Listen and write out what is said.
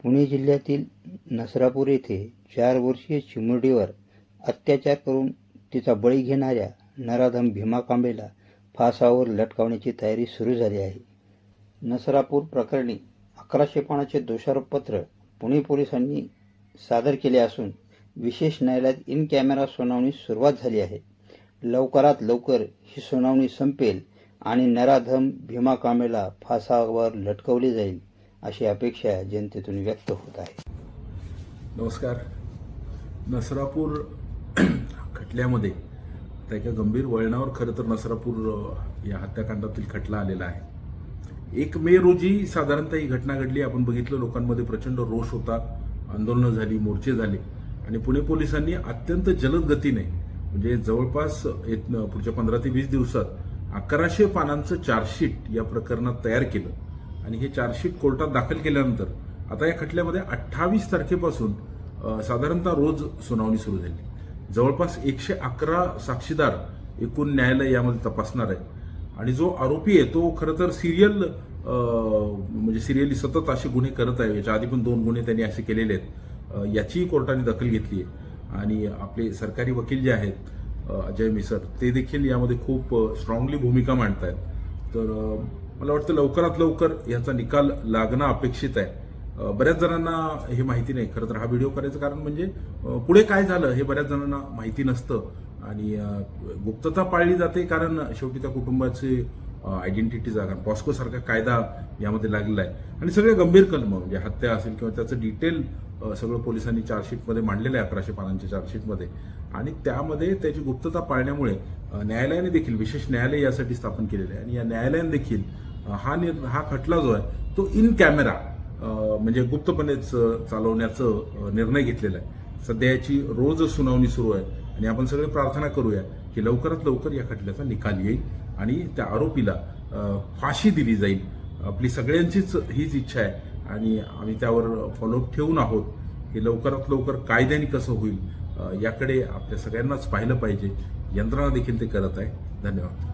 पुणे जिल्ह्यातील नसरापूर येथे 4 वर्षीय चिमुरडीवर अत्याचार करून तिचा बळी घेणाऱ्या नराधम भीमा कांबळेला फासावर लटकवण्याची तयारी सुरू झाली आहे. नसरापूर प्रकरणी 1100 पानाचे दोषारोपपत्र पुणे पोलिसांनी सादर केले असून विशेष न्यायालयात इन कॅमेरा सुनावणी सुरुवात झाली आहे. लवकरात लवकर ही सुनावणी संपेल आणि नराधम भीमा कांबळेला फासावर लटकवले जाईल अशी अपेक्षा जनतेतून व्यक्त होत आहे. नमस्कार. नसरापूर खटल्यामध्ये आता एका गंभीर वळणावर खरं तर नसरापूर या हत्याकांडातील खटला आलेला आहे. 1 मे रोजी साधारणतः ही घटना घडली. आपण बघितलं, लोकांमध्ये प्रचंड रोष होता, आंदोलनं झाली, मोर्चे झाले आणि पुणे पोलिसांनी अत्यंत जलद गतीने म्हणजे जवळपास पुढच्या 15 ते 20 दिवसात 1100 पानांचं चार्जशीट या प्रकरणात तयार केलं आणि हे चार्जशीट कोर्टात दाखल केल्यानंतर आता या खटल्यामध्ये 28 तारखेपासून साधारणतः रोज सुनावणी सुरू झाली. जवळपास 111 साक्षीदार एकूण न्यायालय यामध्ये तपासणार आहे आणि जो आरोपी आहे तो खरं तर सिरियली सतत असे गुन्हे करत आहे. याच्या आधी पण 2 गुन्हे त्यांनी असे केलेले आहेत. याचीही कोर्टाने दखल घेतली आहे आणि आपले सरकारी वकील जे आहेत अजय मिसर ते देखील यामध्ये खूप स्ट्रॉंगली भूमिका मांडत आहेत. तर मला वाटतं लवकरात लवकर याचा निकाल लागणं अपेक्षित आहे. बऱ्याच जणांना हे माहिती नाही. खरं तर हा व्हिडिओ करायचं कारण म्हणजे पुढे काय झालं हे बऱ्याच जणांना माहिती नसतं आणि गुप्तता पाळली जाते कारण शेवटी त्या कुटुंबाचे आयडेंटिटीचा कारण पॉस्को सारखा कायदा यामध्ये लागलेला आहे आणि सगळे गंभीर कलम म्हणजे हत्या असेल किंवा त्याचं डिटेल सगळं पोलिसांनी चार्जशीटमध्ये मांडलेलं आहे 1100 पानांच्या चार्जशीटमध्ये आणि त्यामध्ये त्याची गुप्तता पाळण्यामुळे न्यायालयाने देखील विशेष न्यायालय यासाठी स्थापन केलेलं आहे आणि या न्यायालयाने देखील हा खटला जो आहे तो इन कॅमेरा म्हणजे गुप्तपणेच चालवण्याचा निर्णय घेतलेला आहे. सध्या याची रोज सुनावणी सुरू आहे आणि आपण सगळे प्रार्थना करूया की लवकरात लवकर या खटल्याचा निकाल येईल आणि त्या आरोपीला फाशी दिली जाईल. आपली सगळ्यांचीच हीच इच्छा आहे आणि आम्ही त्यावर फॉलोअप ठेवून आहोत. हे लवकरात लवकर कायद्याने कसं होईल याकडे आपल्या सगळ्यांनाच पाहिलं पाहिजे. यंत्रणा देखील ते करत आहे. धन्यवाद.